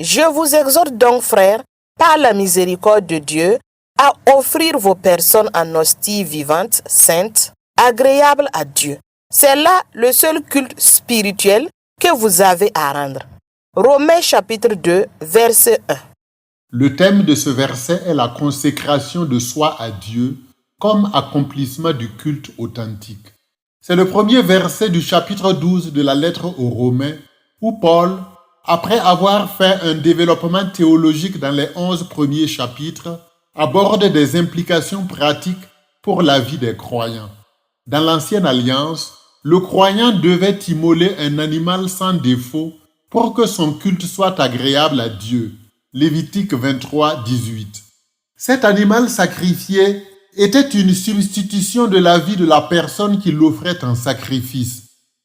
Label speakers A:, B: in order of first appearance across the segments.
A: Je vous exhorte donc, frères, par la miséricorde de Dieu, à offrir vos personnes en hostie vivante, sainte, agréable à Dieu. C'est là le seul culte spirituel que vous avez à rendre. Romains chapitre 2, verset 1.
B: Le thème de ce verset est la consécration de soi à Dieu comme accomplissement du culte authentique. C'est le premier verset du chapitre 12 de la lettre aux Romains où Paul, après avoir fait un développement théologique dans les 11 premiers chapitres, aborde des implications pratiques pour la vie des croyants. Dans l'Ancienne Alliance, le croyant devait immoler un animal sans défaut pour que son culte soit agréable à Dieu. Lévitique 23, 18. Cet animal sacrifié était une substitution de la vie de la personne qui l'offrait en sacrifice.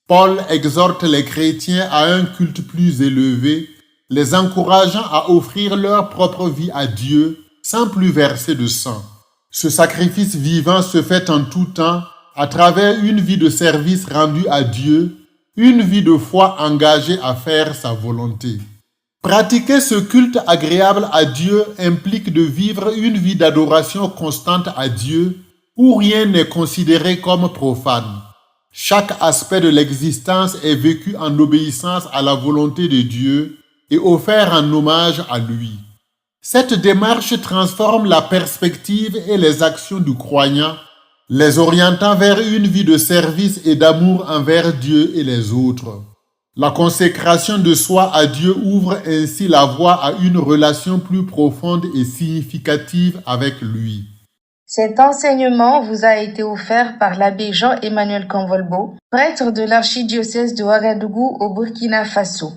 B: Paul exhorte les chrétiens à un culte plus élevé, les encourageant à offrir leur propre vie à Dieu sans plus verser de sang. Ce sacrifice vivant se fait en tout temps à travers une vie de service rendue à Dieu, une vie de foi engagée à faire sa volonté. Pratiquer ce culte agréable à Dieu implique de vivre une vie d'adoration constante à Dieu où rien n'est considéré comme profane. Chaque aspect de l'existence est vécu en obéissance à la volonté de Dieu et offert en hommage à lui. Cette démarche transforme la perspective et les actions du croyant, les orientant vers une vie de service et d'amour envers Dieu et les autres. La consécration de soi à Dieu ouvre ainsi la voie à une relation plus profonde et significative avec lui.
C: Cet enseignement vous a été offert par l'abbé Jean-Emmanuel Convolbo, prêtre de l'archidiocèse de Ouagadougou au Burkina Faso.